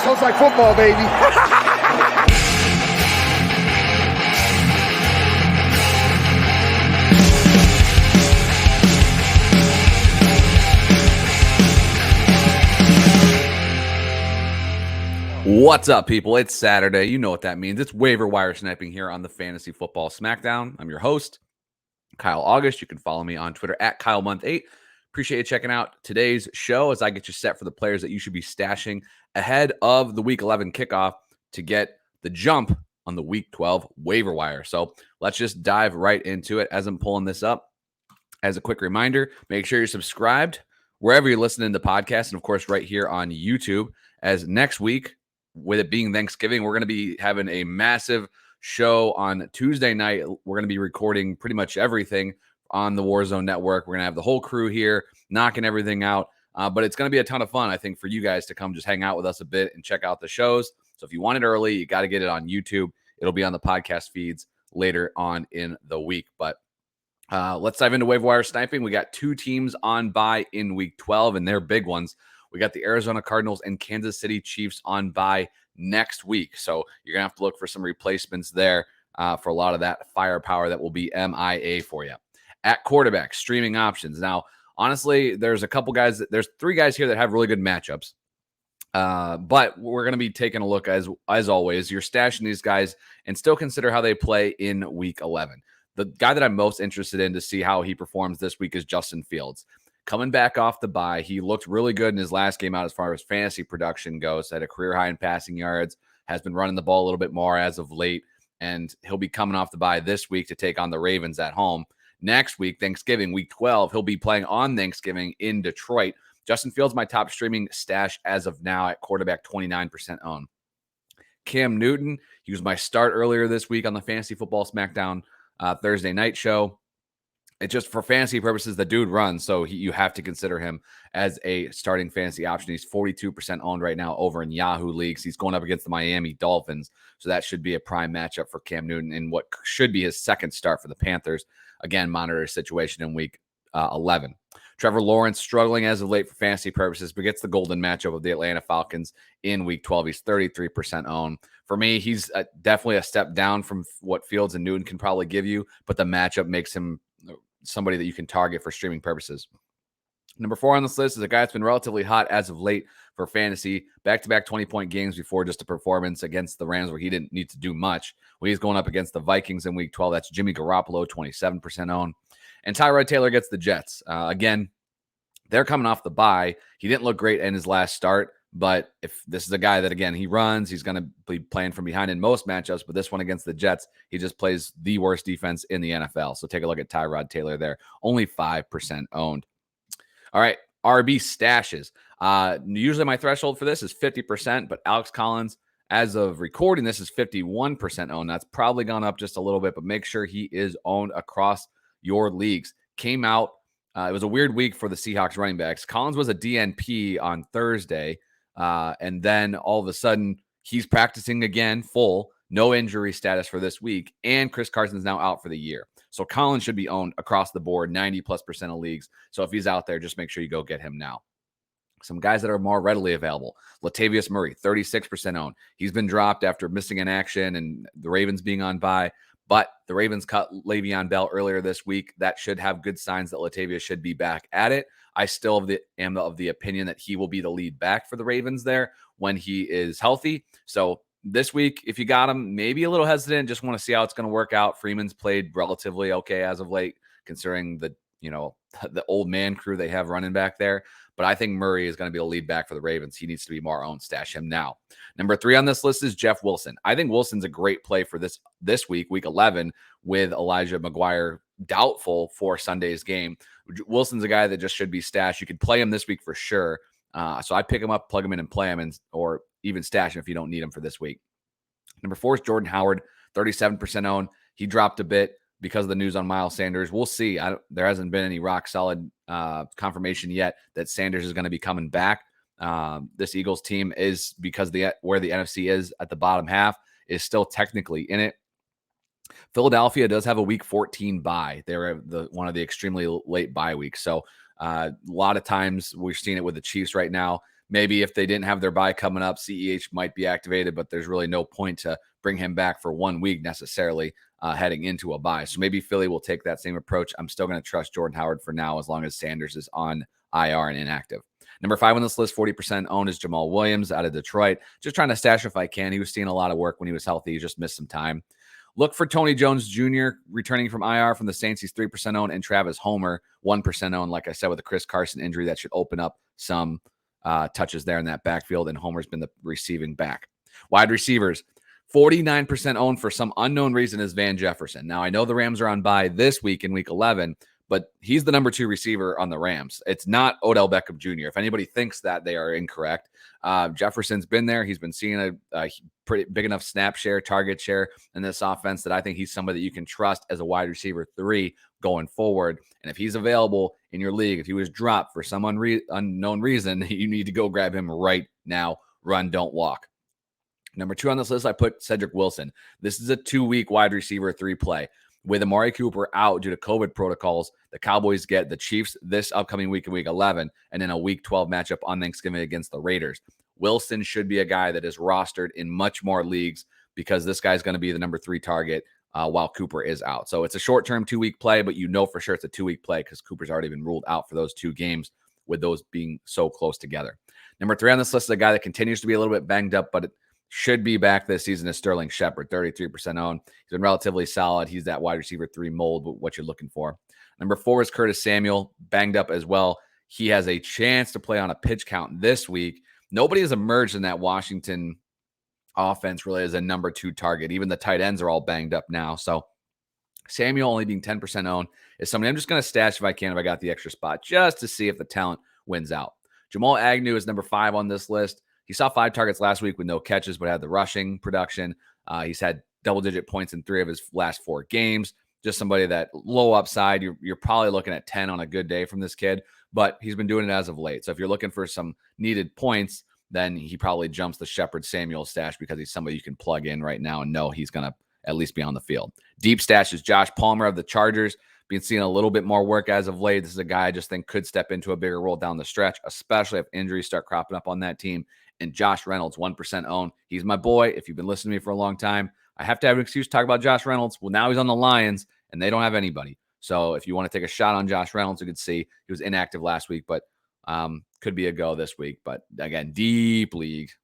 Smells like football, baby. What's up, people? It's Saturday. You know what that means. It's Waiver Wire Sniping here on the Fantasy Football Smackdown. I'm your host, Kyle August. You can follow me on Twitter at KyleMonth8. Appreciate you checking out today's show as I get you set for the players that you should be stashing ahead of the Week 11 kickoff to get the jump on the Week 12 waiver wire. So let's just dive right into it. As I'm pulling this up, as a quick reminder, make sure you're subscribed wherever you're listening to the podcast, and of course right here on YouTube, as next week, with it being Thanksgiving, we're going to be having a massive show on Tuesday night. We're going to be recording pretty much everything on the Warzone Network. We're going to have the whole crew here knocking everything out. But it's going to be a ton of fun, I think, for you guys to come just hang out with us a bit and check out the shows. So if you want it early, you got to get it on YouTube. It'll be on the podcast feeds later on in the week. But let's dive into waiver wire sniping. We got two teams on bye in Week 12, and they're big ones. We got the Arizona Cardinals and Kansas City Chiefs on bye next week. So you're going to have to look for some replacements there for a lot of that firepower that will be MIA for you. At quarterback, streaming options. Now, honestly, there's a couple guys. There's three guys here that have really good matchups. But we're going to be taking a look, as always. You're stashing these guys and still consider how they play in Week 11. The guy that I'm most interested in to see how he performs this week is Justin Fields. Coming back off the bye, he looked really good in his last game out as far as fantasy production goes. Had a career high in passing yards, has been running the ball a little bit more as of late, and he'll be coming off the bye this week to take on the Ravens at home. Next week, Thanksgiving, Week 12, he'll be playing on Thanksgiving in Detroit. Justin Fields, my top streaming stash as of now at quarterback, 29% owned. Cam Newton, he was my start earlier this week on the Fantasy Football Smackdown Thursday night show. It's just for fantasy purposes, the dude runs, so you have to consider him as a starting fantasy option. He's 42% owned right now over in Yahoo leagues. He's going up against the Miami Dolphins, so that should be a prime matchup for Cam Newton in what should be his second start for the Panthers. Again, monitor his situation in Week 11. Trevor Lawrence struggling as of late for fantasy purposes, but gets the golden matchup of the Atlanta Falcons in Week 12. He's 33% owned. For me, he's definitely a step down from what Fields and Newton can probably give you, but the matchup makes him somebody that you can target for streaming purposes. Number 4 on this list is a guy that's been relatively hot as of late for fantasy. Back-to-back 20-point games before just a performance against the Rams where he didn't need to do much. When he's going up against the Vikings in Week 12, that's Jimmy Garoppolo, 27% owned. And Tyrod Taylor gets the Jets. Again, they're coming off the bye. He didn't look great in his last start, but if this is a guy that, again, he runs, he's going to be playing from behind in most matchups, but this one against the Jets, he just plays the worst defense in the NFL. So take a look at Tyrod Taylor there. Only 5% owned. All right, RB stashes. Usually my threshold for this is 50%, but Alex Collins, as of recording, this is 51% owned. That's probably gone up just a little bit, but make sure he is owned across your leagues. Came out. It was a weird week for the Seahawks running backs. Collins was a DNP on Thursday, and then all of a sudden he's practicing again full, no injury status for this week, and Chris Carson's now out for the year. So Collins should be owned across the board, 90+% of leagues. So if he's out there, just make sure you go get him now. Some guys that are more readily available. Latavius Murray, 36% owned. He's been dropped after missing an action and the Ravens being on bye. But the Ravens cut Le'Veon Bell earlier this week. That should have good signs that Latavius should be back at it. I still am of the opinion that he will be the lead back for the Ravens there when he is healthy. So this week, if you got him, maybe a little hesitant, just want to see how it's going to work out. Freeman's played relatively okay as of late, considering the old man crew they have running back there. But I think Murray is going to be the lead back for the Ravens. He needs to be more owned. Stash him now. Number 3 on this list is Jeff Wilson. I think Wilson's a great play for this week, Week 11, with Elijah McGuire doubtful for Sunday's game. Wilson's a guy that just should be stashed. You could play him this week for sure. So I pick him up, plug him in, and play him, or even stash him if you don't need him for this week. Number 4 is Jordan Howard, 37% owned. He dropped a bit because of the news on Miles Sanders. We'll see. There hasn't been any rock-solid confirmation yet that Sanders is going to be coming back. This Eagles team is, because where the NFC is at the bottom half, is still technically in it. Philadelphia does have a Week 14 bye. They're one of the extremely late bye weeks. So a lot of times we're seeing it with the Chiefs right now. maybe if they didn't have their bye coming up, CEH might be activated, but there's really no point to bring him back for 1 week necessarily heading into a bye. So maybe Philly will take that same approach. I'm still going to trust Jordan Howard for now, as long as Sanders is on IR and inactive. Number 5 on this list, 40% owned, is Jamal Williams out of Detroit. Just trying to stash him if I can. He was seeing a lot of work when he was healthy. He just missed some time. Look for Tony Jones Jr. returning from IR from the Saints. He's 3% owned, and Travis Homer, 1% owned. Like I said, with the Chris Carson injury, that should open up some touches there in that backfield, and Homer's been the receiving back. Wide receivers, 49% owned for some unknown reason is Van Jefferson. Now, I know the Rams are on bye this week in week 11, but he's the number 2 receiver on the Rams. It's not Odell Beckham Jr. If anybody thinks that, they are incorrect. Jefferson's been there. He's been seeing a pretty big enough snap share, target share in this offense that I think he's somebody that you can trust as a wide receiver 3 going forward. And if he's available in your league, if he was dropped for some unknown reason, you need to go grab him right now. Run, don't walk. Number 2 on this list, I put Cedric Wilson. This is a 2-week wide receiver 3 play. With Amari Cooper out due to COVID protocols, the Cowboys get the Chiefs this upcoming week in week 11, and then a week 12 matchup on Thanksgiving against the Raiders. Wilson should be a guy that is rostered in much more leagues because this guy's going to be the number 3 target while Cooper is out. So it's a short-term 2-week play, but you know for sure it's a 2-week play because Cooper's already been ruled out for those 2 games with those being so close together. Number 3 on this list is a guy that continues to be a little bit banged up, but should be back this season, is Sterling Shepard, 33% owned. He's been relatively solid. He's that wide receiver 3 mold, what you're looking for. Number 4 is Curtis Samuel, banged up as well. He has a chance to play on a pitch count this week. Nobody has emerged in that Washington offense really as a number 2 target. Even the tight ends are all banged up now. So Samuel only being 10% owned is somebody I'm just going to stash if I can, if I got the extra spot, just to see if the talent wins out. Jamal Agnew is number 5 on this list. He saw 5 targets last week with no catches, but had the rushing production. He's had double-digit points in 3 of his last 4 games. Just somebody that low upside. You're probably looking at 10 on a good day from this kid, but he's been doing it as of late. So if you're looking for some needed points, then he probably jumps the Shepard Samuel stash because he's somebody you can plug in right now and know he's going to at least be on the field. Deep stash is Josh Palmer of the Chargers. Been seeing a little bit more work as of late. This is a guy I just think could step into a bigger role down the stretch, especially if injuries start cropping up on that team. And Josh Reynolds, 1% owned. He's my boy. If you've been listening to me for a long time, I have to have an excuse to talk about Josh Reynolds. Well, now he's on the Lions, and they don't have anybody. So if you want to take a shot on Josh Reynolds, you could see he was inactive last week, but could be a go this week. But again, deep leagues.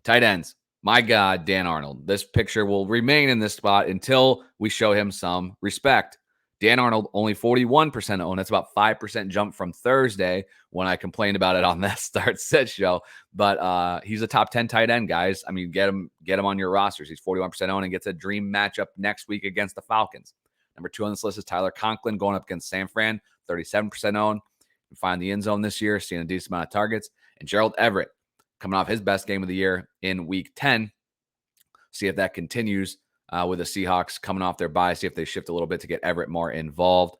Tight ends. My God, Dan Arnold. This picture will remain in this spot until we show him some respect. Dan Arnold, only 41% owned. That's about 5% jump from Thursday when I complained about it on that Start Set show. But he's a top 10 tight end, guys. I mean, get him on your rosters. He's 41% owned and gets a dream matchup next week against the Falcons. Number 2 on this list is Tyler Conklin going up against San Fran, 37% owned. You find the end zone this year, seeing a decent amount of targets. And Gerald Everett coming off his best game of the year in week 10. See if that continues. With the Seahawks coming off their bye, see if they shift a little bit to get Everett more involved.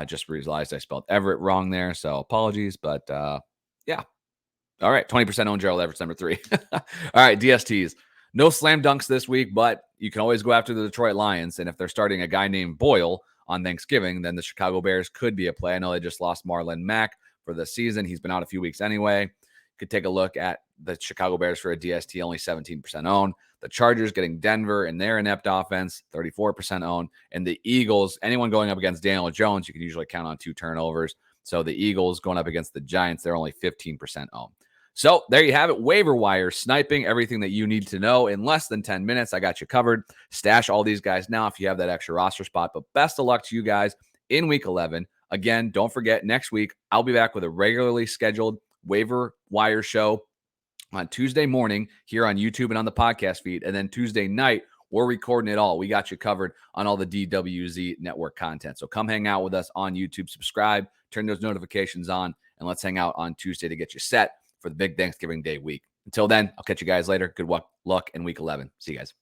Just realized I spelled Everett wrong there, so apologies. But yeah. All right, 20% owned Gerald Everett's number 3. All right, DSTs. No slam dunks this week, but you can always go after the Detroit Lions. And if they're starting a guy named Boyle on Thanksgiving, then the Chicago Bears could be a play. I know they just lost Marlon Mack for the season. He's been out a few weeks anyway. Could take a look at the Chicago Bears for a DST, only 17% owned. The Chargers getting Denver and their inept offense, 34% owned. And the Eagles, anyone going up against Daniel Jones, you can usually count on 2 turnovers. So the Eagles going up against the Giants, they're only 15% owned. So there you have it. Waiver wire sniping, everything that you need to know in less than 10 minutes. I got you covered. Stash all these guys now if you have that extra roster spot. But best of luck to you guys in week 11. Again, don't forget, next week, I'll be back with a regularly scheduled waiver wire show on Tuesday morning here on YouTube and on the podcast feed. And then Tuesday night, we're recording it all. We got you covered on all the DWZ network content. So come hang out with us on YouTube, subscribe, turn those notifications on, and let's hang out on Tuesday to get you set for the big Thanksgiving Day week. Until then, I'll catch you guys later. Good luck in week 11. See you guys.